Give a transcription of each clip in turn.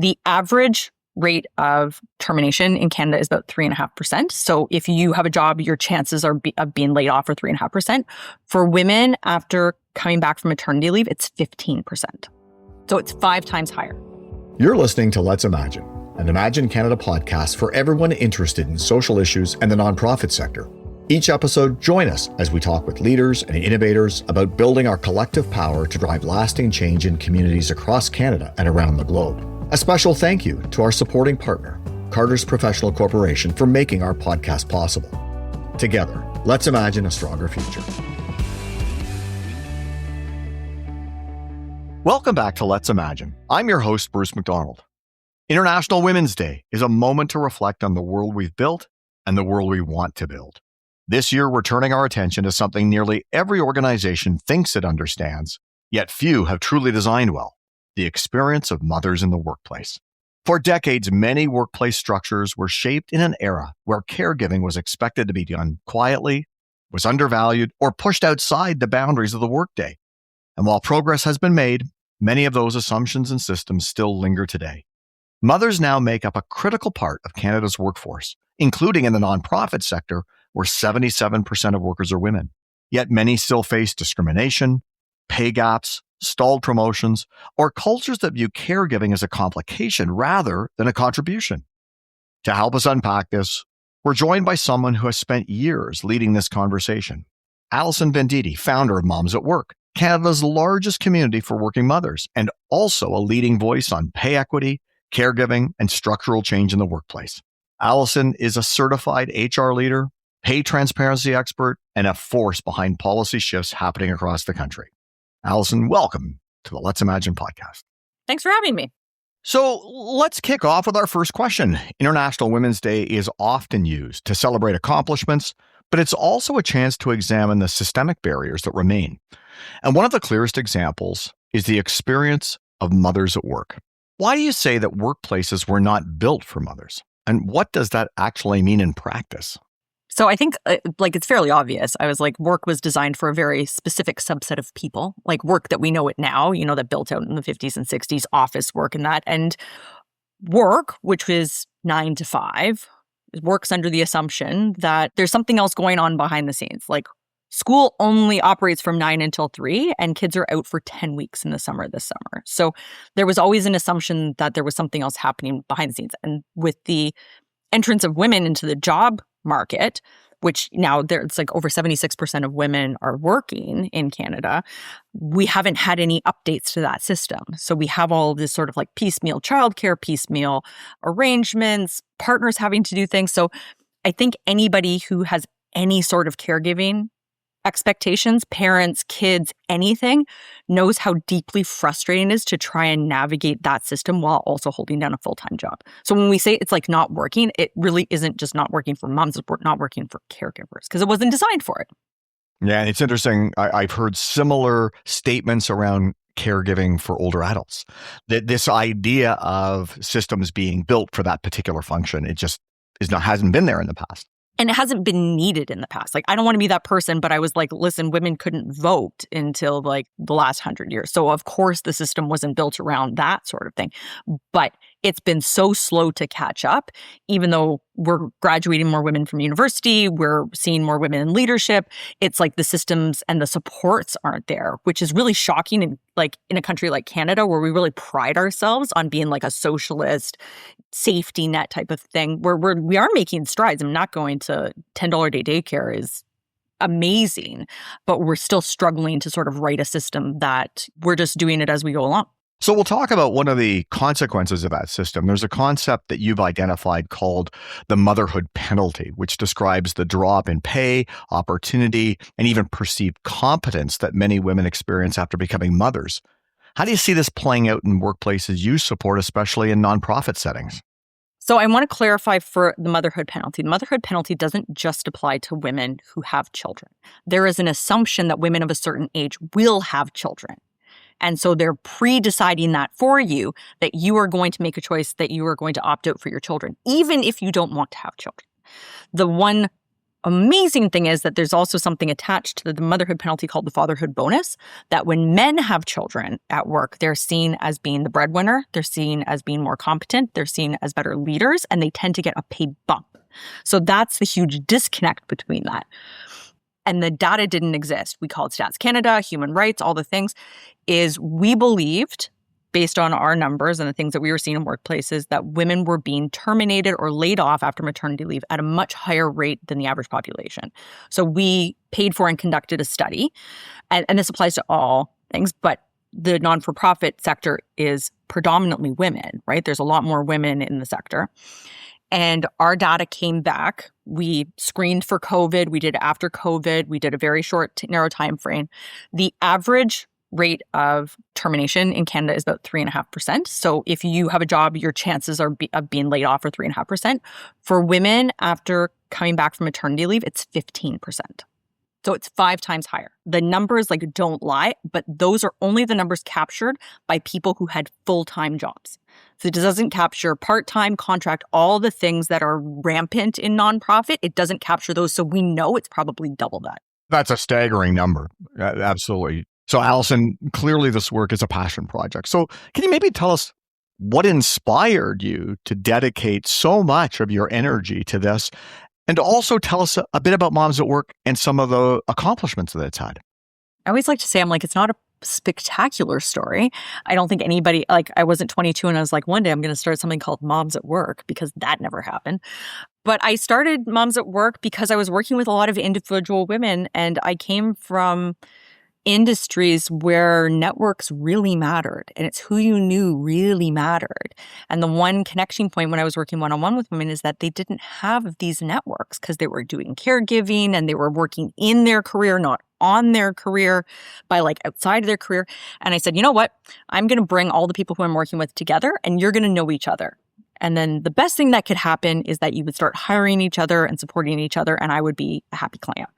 The average rate of termination in Canada is about 3.5%. So if you have a job, your chances of being laid off are 3.5%. For women, after coming back from maternity leave, it's 15%. So it's 5 times higher. You're listening to Let's Imagine, an Imagine Canada podcast for everyone interested in social issues and the nonprofit sector. Each episode, join us as we talk with leaders and innovators about building our collective power to drive lasting change in communities across Canada and around the globe. A special thank you to our supporting partner, Carter's Professional Corporation, for making our podcast possible. Together, let's imagine a stronger future. Welcome back to Let's Imagine. I'm your host, Bruce McDonald. International Women's Day is a moment to reflect on the world we've built and the world we want to build. This year, we're turning our attention to something nearly every organization thinks it understands, yet few have truly designed well: the experience of mothers in the workplace. For decades, many workplace structures were shaped in an era where caregiving was expected to be done quietly, was undervalued, or pushed outside the boundaries of the workday. And while progress has been made, many of those assumptions and systems still linger today. Mothers now make up a critical part of Canada's workforce, including in the nonprofit sector, where 77% of workers are women. Yet many still face discrimination, pay gaps, stalled promotions, or cultures that view caregiving as a complication rather than a contribution. To help us unpack this, we're joined by someone who has spent years leading this conversation. Allison Venditti, founder of Moms at Work, Canada's largest community for working mothers, and also a leading voice on pay equity, caregiving, and structural change in the workplace. Allison is a certified HR leader, pay transparency expert, and a force behind policy shifts happening across the country. Allison, welcome to the Let's Imagine podcast. Thanks for having me. So let's kick off with our first question. International Women's Day is often used to celebrate accomplishments, but it's also a chance to examine the systemic barriers that remain. And one of the clearest examples is the experience of mothers at work. Why do you say that workplaces were not built for mothers? And what does that actually mean in practice? So I think it's fairly obvious. I was like, work was designed for a very specific subset of people, like work that we know it now, that built out in the 50s and 60s, office work and that. And work, which was 9 to 5, works under the assumption that there's something else going on behind the scenes. Like school only operates from 9 until 3, and kids are out for 10 weeks in the summer this summer. So there was always an assumption that there was something else happening behind the scenes. And with the entrance of women into the job market, which now it's like over 76% of women are working in Canada, we haven't had any updates to that system. So we have all this sort of like piecemeal childcare, piecemeal arrangements, partners having to do things. So I think anybody who has any sort of caregiving expectations, parents, kids, anything, knows how deeply frustrating it is to try and navigate that system while also holding down a full-time job. So when we say it's like not working, it really isn't just not working for moms, it's not working for caregivers because it wasn't designed for it. Yeah, it's interesting. I've heard similar statements around caregiving for older adults. That this idea of systems being built for that particular function, it just hasn't been there in the past. And it hasn't been needed in the past. Like, I don't want to be that person, but I was like, listen, women couldn't vote until like the last 100 years. So of course the system wasn't built around that sort of thing. But it's been so slow to catch up, even though we're graduating more women from university, we're seeing more women in leadership. It's like the systems and the supports aren't there, which is really shocking in a country like Canada, where we really pride ourselves on being like a socialist safety net type of thing, where we are making strides. I'm not going to $10 a day daycare is amazing, but we're still struggling to sort of write a system that we're just doing it as we go along. So we'll talk about one of the consequences of that system. There's a concept that you've identified called the motherhood penalty, which describes the drop in pay, opportunity, and even perceived competence that many women experience after becoming mothers. How do you see this playing out in workplaces you support, especially in nonprofit settings? So I want to clarify for the motherhood penalty. The motherhood penalty doesn't just apply to women who have children. There is an assumption that women of a certain age will have children. And so they're pre-deciding that for you, that you are going to make a choice that you are going to opt out for your children, even if you don't want to have children. The one amazing thing is that there's also something attached to the motherhood penalty called the fatherhood bonus, that when men have children at work, they're seen as being the breadwinner, they're seen as being more competent, they're seen as better leaders, and they tend to get a paid bump. So that's the huge disconnect between that. And the data didn't exist. We called Stats Canada, human rights, all the things, is we believed, based on our numbers and the things that we were seeing in workplaces, that women were being terminated or laid off after maternity leave at a much higher rate than the average population. So we paid for and conducted a study, and this applies to all things, but the non-for-profit sector is predominantly women, right? There's a lot more women in the sector. And our data came back. We screened for COVID. We did after COVID. We did a very short, narrow time frame. The average rate of termination in Canada is about 3.5%. So if you have a job, your chances of being laid off are 3.5%. For women, after coming back from maternity leave, it's 15%. So it's 5 times higher. The numbers don't lie, but those are only the numbers captured by people who had full-time jobs. So it doesn't capture part-time, contract, all the things that are rampant in nonprofit. It doesn't capture those. So we know it's probably double that. That's a staggering number. Absolutely. So Allison, clearly this work is a passion project. So can you maybe tell us what inspired you to dedicate so much of your energy to this? And also tell us a bit about Moms at Work and some of the accomplishments that it's had. I always like to say, it's not a spectacular story. I don't think anybody, I wasn't 22 and I was like, one day I'm going to start something called Moms at Work, because that never happened. But I started Moms at Work because I was working with a lot of individual women, and I came from industries where networks really mattered, and it's who you knew really mattered. And the one connection point when I was working one-on-one with women is that they didn't have these networks because they were doing caregiving and they were working in their career, not on their career, by outside of their career. And I said, you know what? I'm going to bring all the people who I'm working with together, and you're going to know each other. And then the best thing that could happen is that you would start hiring each other and supporting each other, and I would be a happy client.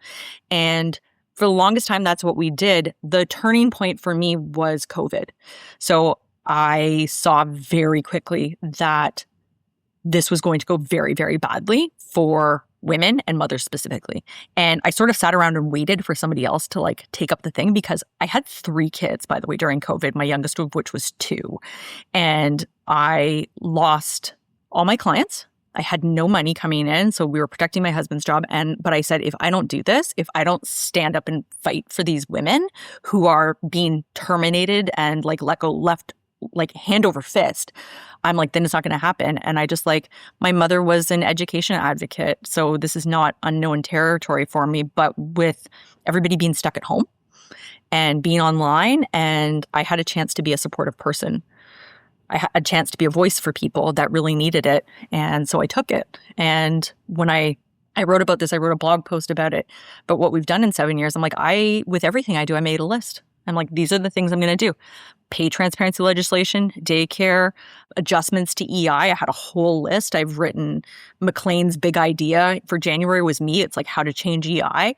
And for the longest time, that's what we did. The turning point for me was COVID. So I saw very quickly that this was going to go very, very badly for women and mothers specifically. And I sort of sat around and waited for somebody else to take up the thing, because I had 3 kids, by the way, during COVID, my youngest of which was 2. And I lost all my clients. I had no money coming in, so we were protecting my husband's job. But I said, if I don't do this, if I don't stand up and fight for these women who are being terminated and let go, left hand over fist, I'm then it's not going to happen. And I just my mother was an education advocate, so this is not unknown territory for me. But with everybody being stuck at home and being online, and I had a chance to be a supportive person. I had a chance to be a voice for people that really needed it. And so I took it. And when I wrote about this, I wrote a blog post about it. But what we've done in 7 years, with everything I do, I made a list. I'm these are the things I'm going to do. Pay transparency legislation, daycare, adjustments to EI. I had a whole list. I've written McLean's big idea for January was me. It's how to change EI.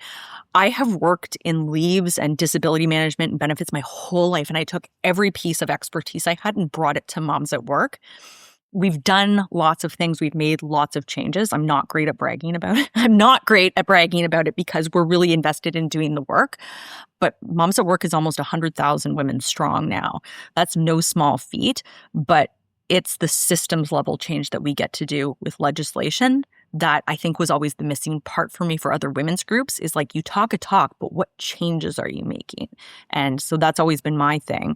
I have worked in leaves and disability management and benefits my whole life. And I took every piece of expertise I had and brought it to Moms at Work. We've done lots of things. We've made lots of changes. I'm not great at bragging about it. I'm not great at bragging about it because we're really invested in doing the work. But Moms at Work is almost 100,000 women strong now. That's no small feat, but it's the systems level change that we get to do with legislation that I think was always the missing part for me for other women's groups is you talk a talk, but what changes are you making? And so that's always been my thing.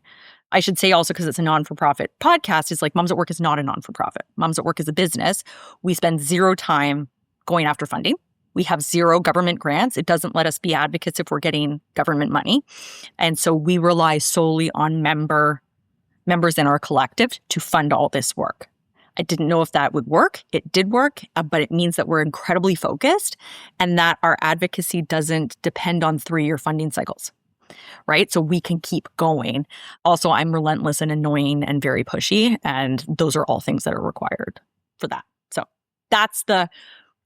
I should say also, because it's a non-for-profit podcast, is Moms at Work is not a non-for-profit. Moms at Work is a business. We spend 0 time going after funding. We have 0 government grants. It doesn't let us be advocates if we're getting government money. And so we rely solely on members in our collective to fund all this work. I didn't know if that would work. It did work, but it means that we're incredibly focused and that our advocacy doesn't depend on 3-year funding cycles. Right? So we can keep going. Also, I'm relentless and annoying and very pushy, and those are all things that are required for that. So that's the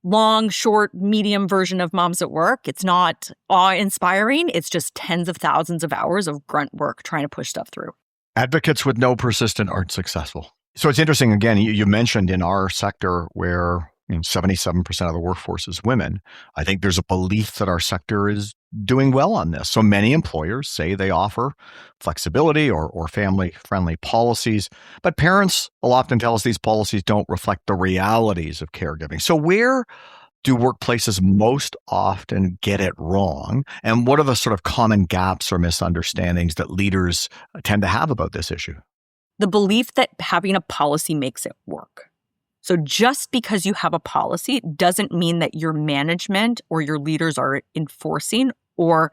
long, short, medium version of Moms at Work. It's not awe-inspiring. It's just tens of thousands of hours of grunt work trying to push stuff through. Advocates with no persistent aren't successful. So it's interesting, again, you mentioned in our sector where 77% of the workforce is women. I think there's a belief that our sector is doing well on this. So many employers say they offer flexibility or family-friendly policies, but parents will often tell us these policies don't reflect the realities of caregiving. So where do workplaces most often get it wrong? And what are the sort of common gaps or misunderstandings that leaders tend to have about this issue? The belief that having a policy makes it work. So just because you have a policy doesn't mean that your management or your leaders are enforcing or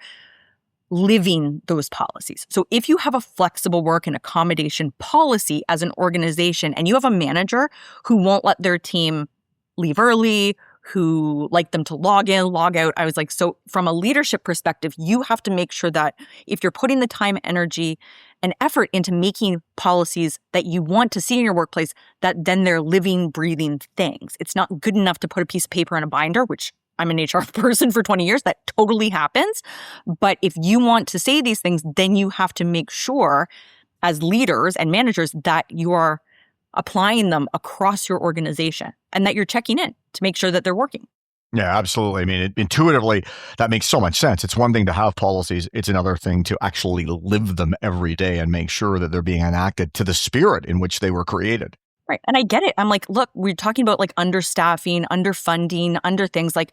living those policies. So if you have a flexible work and accommodation policy as an organization and you have a manager who won't let their team leave early, who like them to log in, log out, I was like, so from a leadership perspective, you have to make sure that if you're putting the time, energy, and effort into making policies that you want to see in your workplace, that then they're living, breathing things. It's not good enough to put a piece of paper in a binder, which I'm an HR person for 20 years. That totally happens. But if you want to say these things, then you have to make sure as leaders and managers that you are applying them across your organization and that you're checking in to make sure that they're working. Yeah, absolutely. I mean, intuitively, that makes so much sense. It's one thing to have policies. It's another thing to actually live them every day and make sure that they're being enacted to the spirit in which they were created. Right. And I get it. I'm like, look, we're talking about like understaffing, underfunding, under things like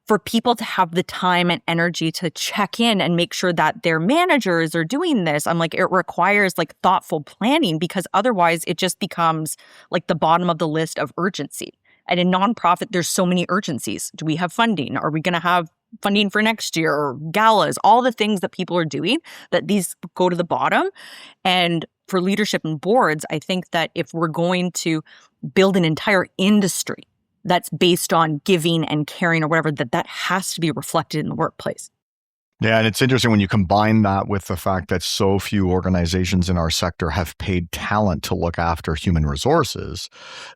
for people to have the time and energy to check in and make sure that their managers are doing this. I'm like, it requires like thoughtful planning because otherwise it just becomes like the bottom of the list of urgency. And in nonprofit, there's so many urgencies. Do we have funding? Are we going to have funding for next year? Or galas, all the things that people are doing, that these go to the bottom. And for leadership and boards, I think that if we're going to build an entire industry that's based on giving and caring or whatever, that has to be reflected in the workplace. Yeah, and it's interesting when you combine that with the fact that so few organizations in our sector have paid talent to look after human resources,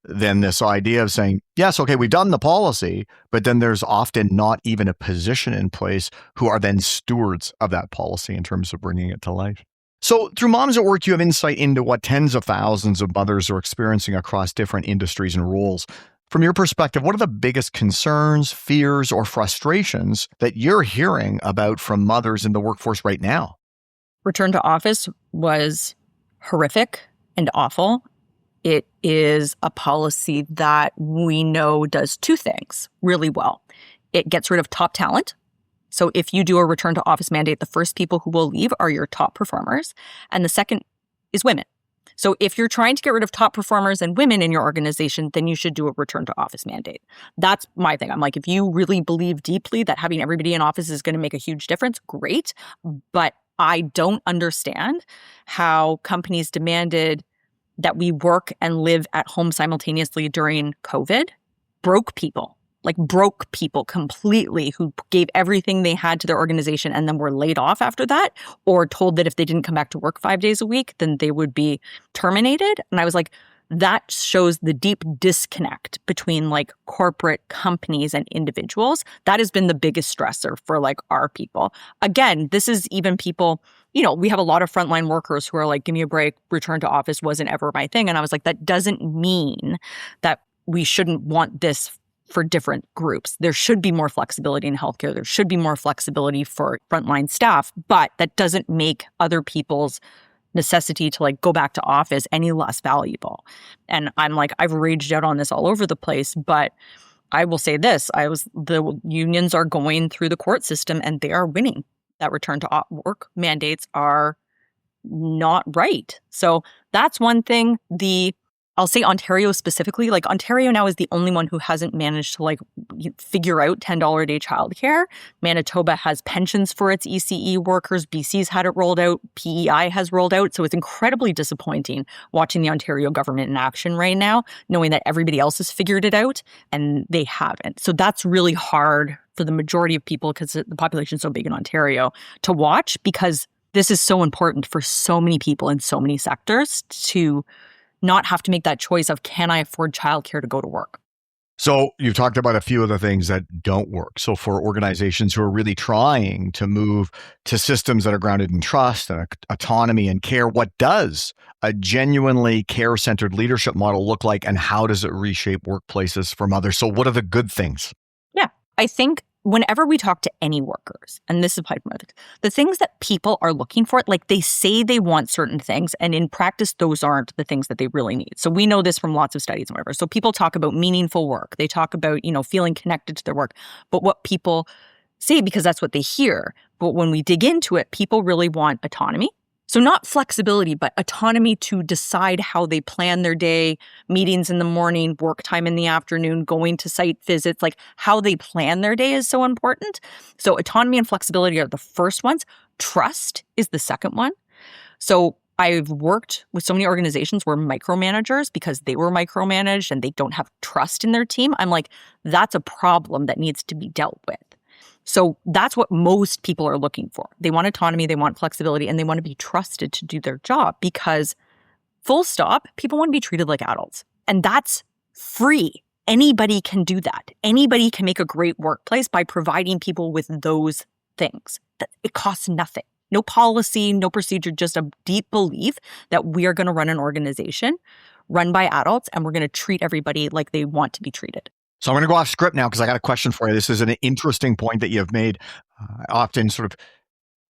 then this idea of saying, yes, okay, we've done the policy, but then there's often not even a position in place who are then stewards of that policy in terms of bringing it to life. So through Moms at Work, you have insight into what tens of thousands of mothers are experiencing across different industries and roles. From your perspective, what are the biggest concerns, fears, or frustrations that you're hearing about from mothers in the workforce right now? Return to office was horrific and awful. It is a policy that we know does two things really well. It gets rid of top talent. So if you do a return to office mandate, the first people who will leave are your top performers. And the second is women. So if you're trying to get rid of top performers and women in your organization, then you should do a return to office mandate. That's my thing. I'm like, if you really believe deeply that having everybody in office is going to make a huge difference, great. But I don't understand how companies demanded that we work and live at home simultaneously during COVID, broke people completely who gave everything they had to their organization and then were laid off after that, or told that if they didn't come back to work 5 days a week, then they would be terminated. And I was like, that shows the deep disconnect between like corporate companies and individuals. That has been the biggest stressor for like our people. Again, this is even people, we have a lot of frontline workers who are like, give me a break, return to office wasn't ever my thing. And I was like, that doesn't mean that we shouldn't want this for different groups. There should be more flexibility in healthcare. There should be more flexibility for frontline staff, but that doesn't make other people's necessity to like go back to office any less valuable. And I'm like, I've raged out on this all over the place, but I will say this, the unions are going through the court system and they are winning. That return to work mandates are not right. So that's one thing. I'll say Ontario specifically, like Ontario now is the only one who hasn't managed to like figure out $10 a day childcare. Manitoba has pensions for its ECE workers. BC's had it rolled out. PEI has rolled out. So it's incredibly disappointing watching the Ontario government in action right now, knowing that everybody else has figured it out and they haven't. So that's really hard for the majority of people because the population is so big in Ontario to watch, because this is so important for so many people in so many sectors to not have to make that choice of, can I afford childcare to go to work? So you've talked about a few of the things that don't work. So for organizations who are really trying to move to systems that are grounded in trust and autonomy and care, what does a genuinely care-centered leadership model look like, and how does it reshape workplaces from others? So what are the good things? Yeah, I think whenever we talk to any workers, and this is the things that people are looking for, like they say they want certain things, and in practice, those aren't the things that they really need. So we know this from lots of studies and whatever. So people talk about meaningful work. They talk about, feeling connected to their work. But what people say, because that's what they hear, but when we dig into it, people really want autonomy. So not flexibility, but autonomy to decide how they plan their day, meetings in the morning, work time in the afternoon, going to site visits, like how they plan their day is so important. So autonomy and flexibility are the first ones. Trust is the second one. So I've worked with so many organizations where micromanagers, because they were micromanaged and they don't have trust in their team, I'm like, that's a problem that needs to be dealt with. So that's what most people are looking for. They want autonomy, they want flexibility, and they want to be trusted to do their job because, full stop, people want to be treated like adults. And that's free. Anybody can do that. Anybody can make a great workplace by providing people with those things. It costs nothing. No policy, no procedure, just a deep belief that we are going to run an organization run by adults and we're going to treat everybody like they want to be treated. So I'm going to go off script now because I got a question for you. This is an interesting point that you've made. I often sort of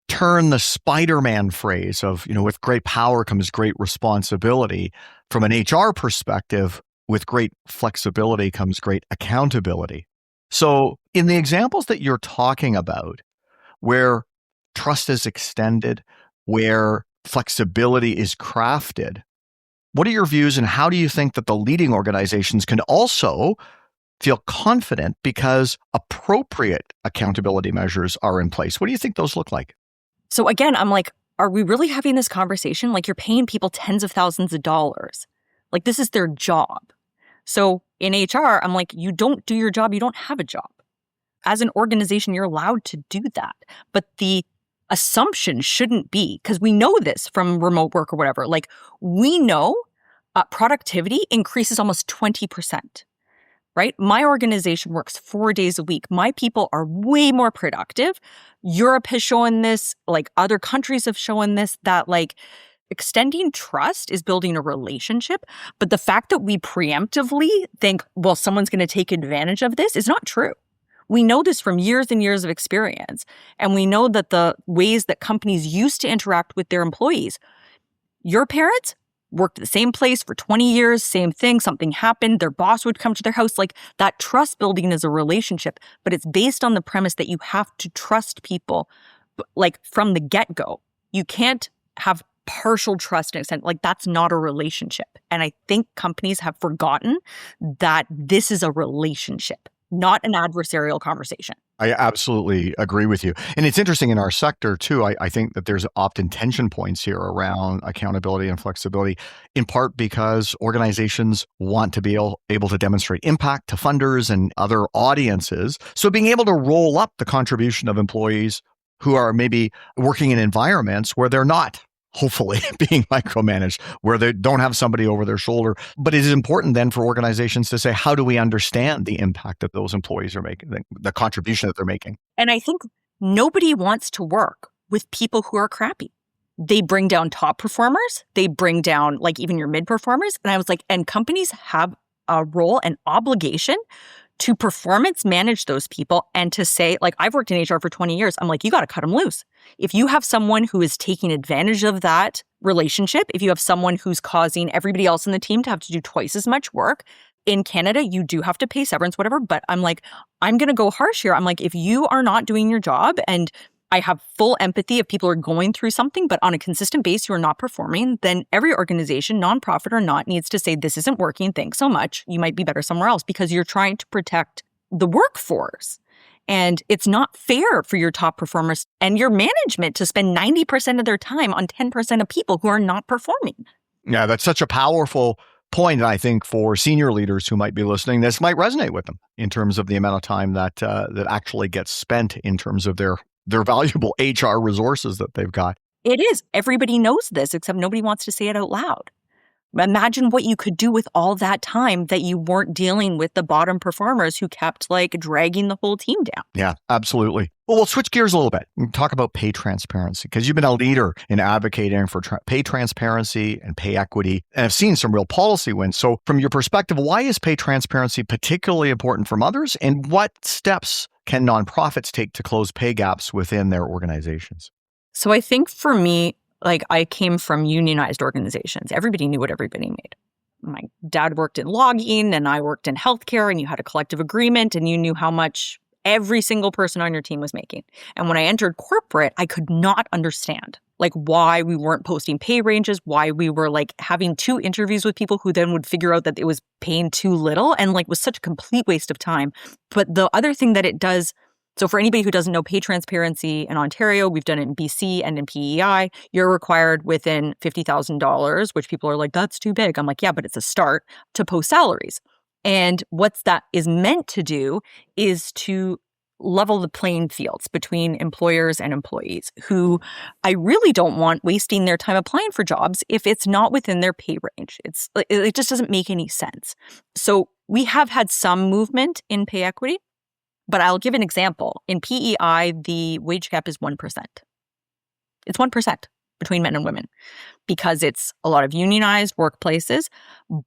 turn the Spider-Man phrase of, with great power comes great responsibility. From an HR perspective, with great flexibility comes great accountability. So in the examples that you're talking about, where trust is extended, where flexibility is crafted, what are your views and how do you think that the leading organizations can also feel confident because appropriate accountability measures are in place? What do you think those look like? So again, I'm like, are we really having this conversation? Like, you're paying people tens of thousands of dollars. Like, this is their job. So in HR, I'm like, you don't do your job, you don't have a job. As an organization, you're allowed to do that. But the assumption shouldn't be, because we know this from remote work or whatever, like we know productivity increases almost 20%. Right? My organization works 4 days a week. My people are way more productive. Europe has shown this, like other countries have shown this, that like extending trust is building a relationship. But the fact that we preemptively think, well, someone's going to take advantage of this is not true. We know this from years and years of experience. And we know that the ways that companies used to interact with their employees, your parents worked at the same place for 20 years, same thing, something happened, their boss would come to their house. Like, that trust building is a relationship, but it's based on the premise that you have to trust people, like from the get-go. You can't have partial trust and extent. Like, that's not a relationship. And I think companies have forgotten that this is a relationship, not an adversarial conversation. I absolutely agree with you. And it's interesting in our sector too. I think that there's often tension points here around accountability and flexibility, in part because organizations want to be able to demonstrate impact to funders and other audiences. So being able to roll up the contribution of employees who are maybe working in environments where they're not, hopefully, being micromanaged, where they don't have somebody over their shoulder. But it is important then for organizations to say, how do we understand the impact that those employees are making, the contribution that they're making? And I think nobody wants to work with people who are crappy. They bring down top performers. They bring down like even your mid performers. And I was like, and companies have a role and obligation to performance manage those people and to say, like, I've worked in HR for 20 years. I'm like, you got to cut them loose. If you have someone who is taking advantage of that relationship, if you have someone who's causing everybody else in the team to have to do twice as much work, in Canada, you do have to pay severance, whatever. But I'm like, I'm going to go harsh here. I'm like, if you are not doing your job, and I have full empathy if people are going through something, but on a consistent base, you are not performing, then every organization, nonprofit or not, needs to say, this isn't working. Thanks so much. You might be better somewhere else, because you're trying to protect the workforce. And it's not fair for your top performers and your management to spend 90% of their time on 10% of people who are not performing. Yeah, that's such a powerful point. I think for senior leaders who might be listening, this might resonate with them in terms of the amount of time that actually gets spent in terms of their valuable HR resources that they've got. It is. Everybody knows this, except nobody wants to say it out loud. Imagine what you could do with all that time that you weren't dealing with the bottom performers who kept like dragging the whole team down. Yeah, absolutely. Well, we'll switch gears a little bit and talk about pay transparency, because you've been a leader in advocating for pay transparency and pay equity, and have seen some real policy wins. So from your perspective, why is pay transparency particularly important from others, and what steps can nonprofits take to close pay gaps within their organizations? So I think for me, like I came from unionized organizations. Everybody knew what everybody made. My dad worked in logging and I worked in healthcare, and you had a collective agreement and you knew how much every single person on your team was making. And when I entered corporate, I could not understand like why we weren't posting pay ranges, why we were like having 2 interviews with people who then would figure out that it was paying too little, and like was such a complete waste of time. But the other thing that it does, so for anybody who doesn't know pay transparency in Ontario, we've done it in BC and in PEI, you're required within $50,000, which people are like, that's too big. I'm like, yeah, but it's a start to post salaries. And what that is meant to do is to level the playing fields between employers and employees, who I really don't want wasting their time applying for jobs if it's not within their pay range. It just doesn't make any sense. So we have had some movement in pay equity. But I'll give an example. In PEI, the wage gap is 1%. It's 1% between men and women because it's a lot of unionized workplaces.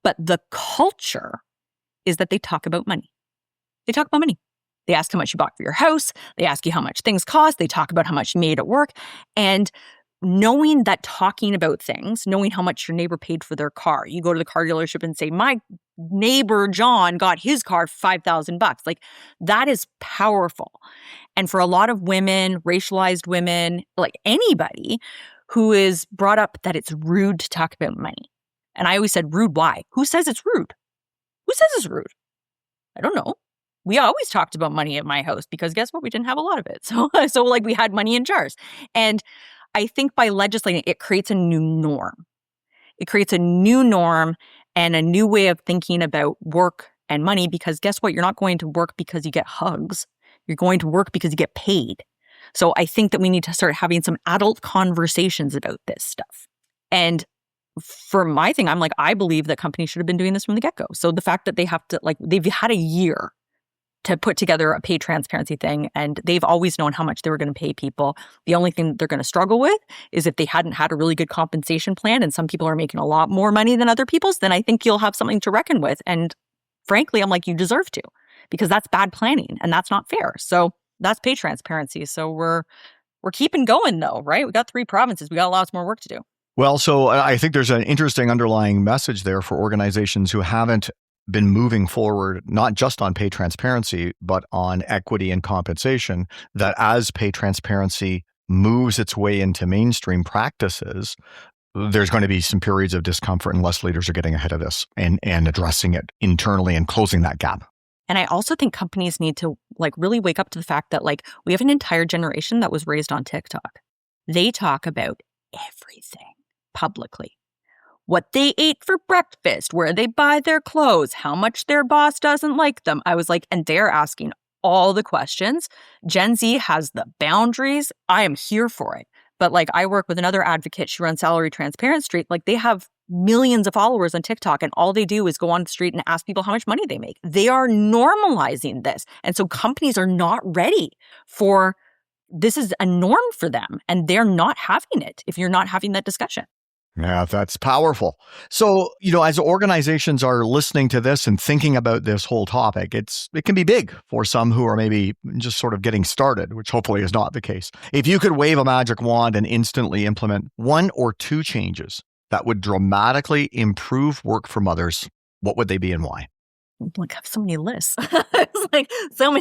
But the culture is that they talk about money. They talk about money. They ask how much you bought for your house. They ask you how much things cost. They talk about how much you made at work. And knowing that talking about things, knowing how much your neighbor paid for their car, you go to the car dealership and say, my neighbor John got his car for $5,000. Like that is powerful. And for a lot of women, racialized women, like anybody who is brought up that it's rude to talk about money. And I always said, rude, why? Who says it's rude? Who says it's rude? I don't know. We always talked about money at my house because guess what? We didn't have a lot of it. So like we had money in jars. And I think by legislating, it creates a new norm. It creates a new norm and a new way of thinking about work and money, because guess what? You're not going to work because you get hugs. You're going to work because you get paid. So I think that we need to start having some adult conversations about this stuff. And for my thing, I'm like, I believe that companies should have been doing this from the get-go. So the fact that they have to, like, they've had a year to put together a pay transparency thing, and they've always known how much they were going to pay people. The only thing that they're going to struggle with is if they hadn't had a really good compensation plan, and some people are making a lot more money than other people's, then I think you'll have something to reckon with. And frankly, I'm like, you deserve to, because that's bad planning and that's not fair. So that's pay transparency. So we're keeping going though, right? We got 3 provinces. We got lots more work to do. Well, so I think there's an interesting underlying message there for organizations who haven't been moving forward, not just on pay transparency, but on equity and compensation, that as pay transparency moves its way into mainstream practices, there's going to be some periods of discomfort unless leaders are getting ahead of this and addressing it internally and closing that gap. And I also think companies need to like really wake up to the fact that like we have an entire generation that was raised on TikTok. They talk about everything publicly. What they ate for breakfast, where they buy their clothes, how much their boss doesn't like them. I was like, and they're asking all the questions. Gen Z has the boundaries. I am here for it. But like I work with another advocate, she runs Salary Transparent Street. Like they have millions of followers on TikTok, and all they do is go on the street and ask people how much money they make. They are normalizing this. And so companies are not ready for this. Is a norm for them, and they're not having it if you're not having that discussion. Yeah, that's powerful. So, as organizations are listening to this and thinking about this whole topic, it can be big for some who are maybe just sort of getting started, which hopefully is not the case. If you could wave a magic wand and instantly implement 1 or 2 changes that would dramatically improve work for mothers, what would they be and why? Like I have so many lists. It's like so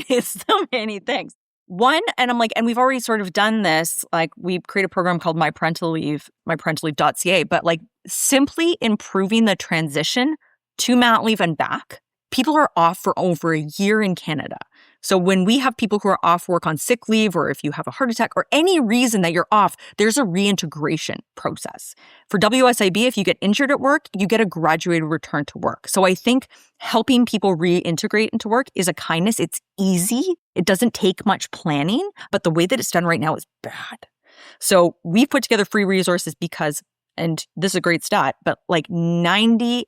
many things. One, and I'm like, and we've already sort of done this, like we create a program called My Parental Leave, myparentalleave.ca, but like simply improving the transition to mat leave and back. People are off for over a year in Canada. So when we have people who are off work on sick leave, or if you have a heart attack or any reason that you're off, there's a reintegration process. For WSIB, if you get injured at work, you get a graduated return to work. So I think helping people reintegrate into work is a kindness. It's easy. It doesn't take much planning, but the way that it's done right now is bad. So we put together free resources because, and this is a great stat, but like 98%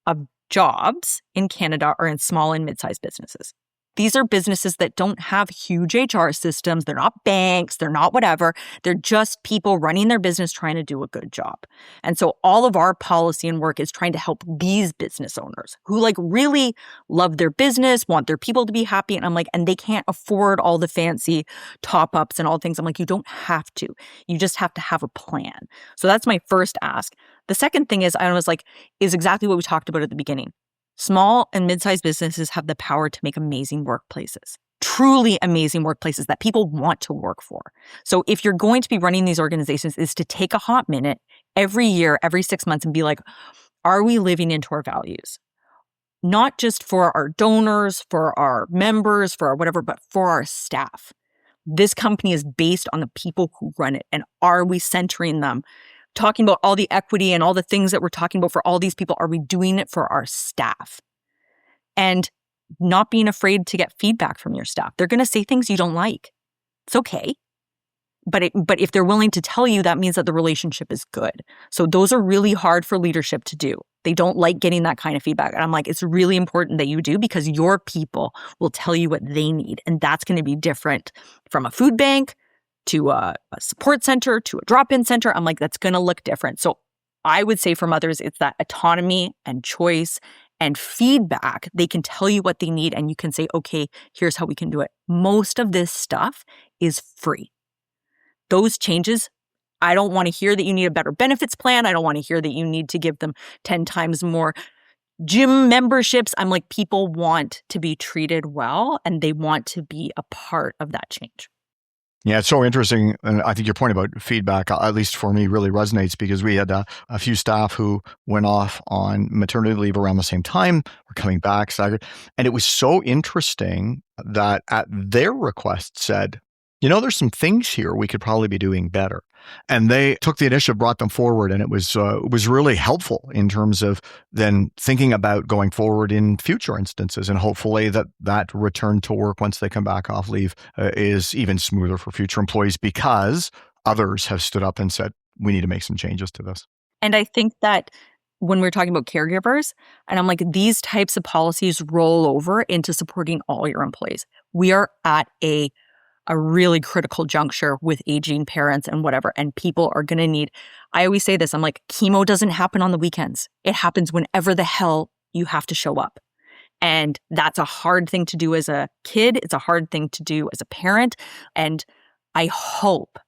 of jobs in Canada are in small and mid-sized businesses. These are businesses that don't have huge HR systems. They're not banks. They're not whatever. They're just people running their business trying to do a good job. And so all of our policy and work is trying to help these business owners who like really love their business, want their people to be happy. And I'm like, and they can't afford all the fancy top ups and all things. I'm like, you don't have to. You just have to have a plan. So that's my first ask. The second thing is, I was like, is exactly what we talked about at the beginning. Small and mid-sized businesses have the power to make amazing workplaces, truly amazing workplaces that people want to work for. So if you're going to be running these organizations, is to take a hot minute every year, every 6 months and be like, are we living into our values? Not just for our donors, for our members, for our whatever, but for our staff. This company is based on the people who run it. And are we centering them? Talking about all the equity and all the things that we're talking about for all these people, are we doing it for our staff? And not being afraid to get feedback from your staff. They're going to say things you don't like. It's okay. But if they're willing to tell you, that means that the relationship is good. So those are really hard for leadership to do. They don't like getting that kind of feedback. And I'm like, it's really important that you do, because your people will tell you what they need. And that's going to be different from a food bank to a support center, to a drop-in center. I'm like, that's going to look different. So I would say for mothers, it's that autonomy and choice and feedback. They can tell you what they need and you can say, okay, here's how we can do it. Most of this stuff is free. Those changes, I don't want to hear that you need a better benefits plan. I don't want to hear that you need to give them 10 times more gym memberships. I'm like, people want to be treated well and they want to be a part of that change. Yeah, it's so interesting. And I think your point about feedback, at least for me, really resonates, because we had a few staff who went off on maternity leave around the same time. We're coming back, staggered. And it was so interesting that at their request said, you know, there's some things here we could probably be doing better. And they took the initiative, brought them forward, and it was really helpful in terms of then thinking about going forward in future instances. And hopefully that return to work once they come back off leave is even smoother for future employees, because others have stood up and said, we need to make some changes to this. And I think that when we're talking about caregivers, and I'm like, these types of policies roll over into supporting all your employees. We are at a really critical juncture with aging parents and whatever, and people are going to need, I always say this, I'm like, chemo doesn't happen on the weekends. It happens whenever the hell you have to show up. And that's a hard thing to do as a kid. It's a hard thing to do as a parent. And I hope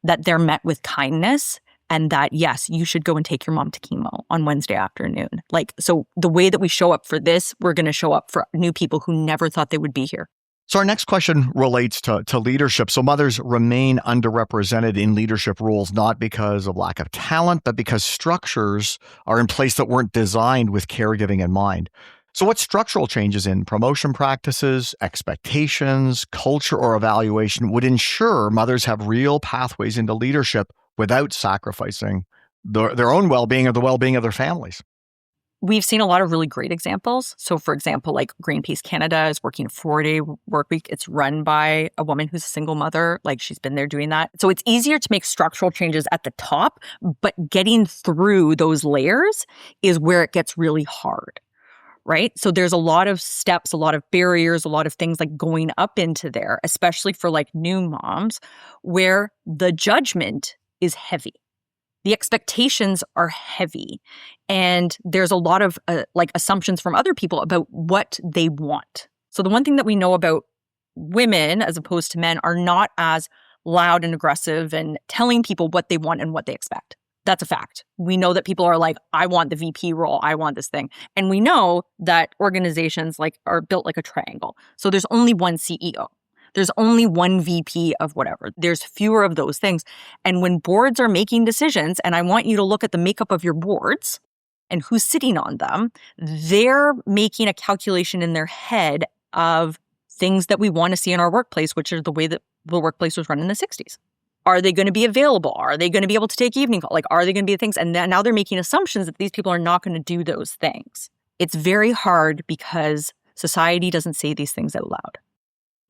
that they're met with kindness and that, yes, you should go and take your mom to chemo on Wednesday afternoon. Like, so the way that we show up for this, we're going to show up for new people who never thought they would be here. So our next question relates to leadership. So mothers remain underrepresented in leadership roles, not because of lack of talent, but because structures are in place that weren't designed with caregiving in mind. So what structural changes in promotion practices, expectations, culture, or evaluation would ensure mothers have real pathways into leadership without sacrificing their own well-being or the well-being of their families? We've seen a lot of really great examples. So for example, like Greenpeace Canada is working a 4-day work week. It's run by a woman who's a single mother. Like, she's been there doing that. So it's easier to make structural changes at the top, but getting through those layers is where it gets really hard, right? So there's a lot of steps, a lot of barriers, a lot of things like going up into there, especially for like new moms, where the judgment is heavy. The expectations are heavy, and there's a lot of like assumptions from other people about what they want. So the one thing that we know about women as opposed to men are not as loud and aggressive and telling people what they want and what they expect. That's a fact. We know that people are like, I want the VP role. I want this thing. And we know that organizations like are built like a triangle. So there's only one CEO. There's only one VP of whatever. There's fewer of those things. And when boards are making decisions, and I want you to look at the makeup of your boards and who's sitting on them, they're making a calculation in their head of things that we want to see in our workplace, which are the way that the workplace was run in the 60s. Are they going to be available? Are they going to be able to take evening call? Like, are they going to be things? And now they're making assumptions that these people are not going to do those things. It's very hard because society doesn't say these things out loud.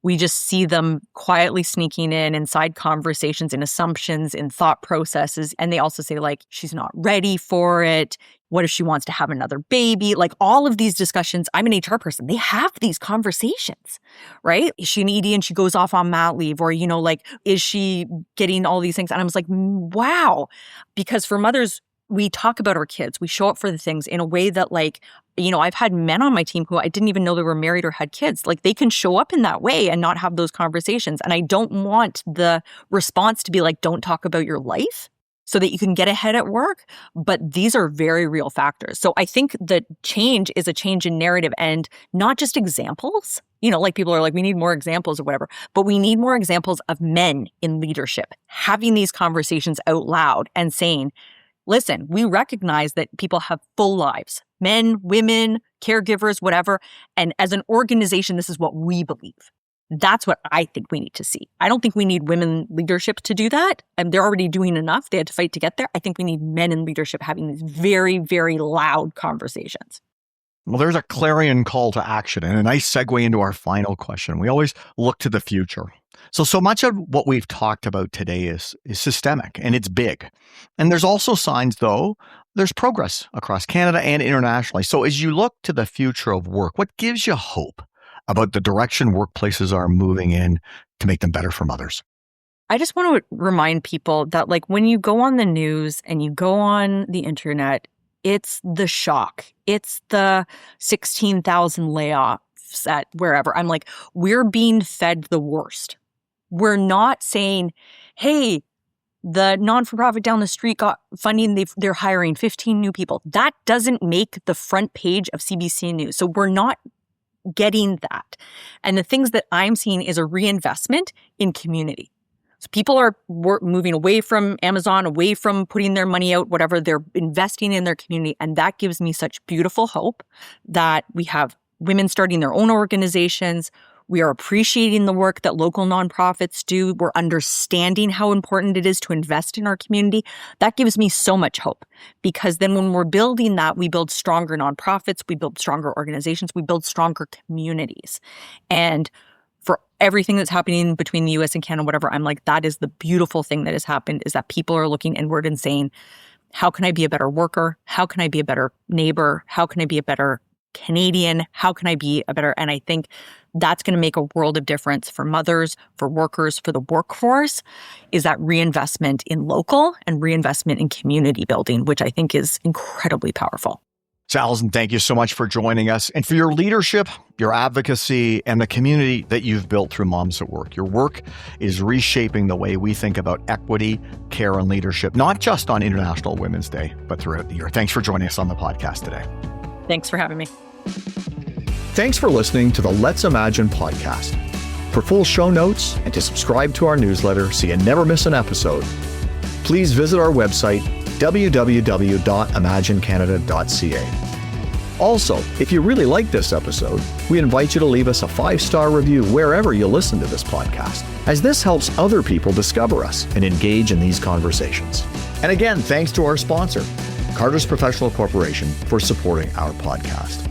We just see them quietly sneaking in inside conversations, in assumptions, in thought processes. And they also say, like, she's not ready for it. What if she wants to have another baby? Like, all of these discussions, I'm an HR person. They have these conversations, right? Is she an ED and she goes off on mat leave? Or, like, is she getting all these things? And I was like, wow. Because for mothers, we talk about our kids. We show up for the things in a way that, like, I've had men on my team who I didn't even know they were married or had kids. Like, they can show up in that way and not have those conversations. And I don't want the response to be like, don't talk about your life so that you can get ahead at work. But these are very real factors. So I think the change is a change in narrative and not just examples. Like, people are like, we need more examples or whatever, but we need more examples of men in leadership having these conversations out loud and saying, listen, we recognize that people have full lives, men, women, caregivers, whatever. And as an organization, this is what we believe. That's what I think we need to see. I don't think we need women leadership to do that. And they're already doing enough. They had to fight to get there. I think we need men in leadership having these very, very loud conversations. Well, there's a clarion call to action and a nice segue into our final question. We always look to the future. So much of what we've talked about today is systemic and it's big. And there's also signs, though, there's progress across Canada and internationally. So as you look to the future of work, what gives you hope about the direction workplaces are moving in to make them better for mothers? I just want to remind people that, like, when you go on the news and you go on the internet, it's the shock. It's the 16,000 layoffs at wherever. I'm like, we're being fed the worst. We're not saying, hey, the non-for-profit down the street got funding, they're hiring 15 new people. That doesn't make the front page of CBC News. So we're not getting that. And the things that I'm seeing is a reinvestment in community. So people are moving away from Amazon, away from putting their money out, whatever. They're investing in their community. And that gives me such beautiful hope that we have women starting their own organizations. We are appreciating the work that local nonprofits do. We're understanding how important it is to invest in our community. That gives me so much hope, because then when we're building that, we build stronger nonprofits, we build stronger organizations, we build stronger communities. And for everything that's happening between the US and Canada, whatever, I'm like, that is the beautiful thing that has happened, is that people are looking inward and saying, how can I be a better worker? How can I be a better neighbor? How can I be a better Canadian? How can I be a better? And I think that's going to make a world of difference for mothers, for workers, for the workforce, is that reinvestment in local and reinvestment in community building, which I think is incredibly powerful. So, Allison, thank you so much for joining us and for your leadership, your advocacy, and the community that you've built through Moms at Work. Your work is reshaping the way we think about equity, care, and leadership, not just on International Women's Day, but throughout the year. Thanks for joining us on the podcast today. Thanks for having me. Thanks for listening to the Let's Imagine podcast. For full show notes and to subscribe to our newsletter so you never miss an episode, please visit our website, www.imaginecanada.ca. Also, if you really like this episode, we invite you to leave us a 5-star review wherever you listen to this podcast, as this helps other people discover us and engage in these conversations. And again, thanks to our sponsor, Carter's Professional Corporation, for supporting our podcast.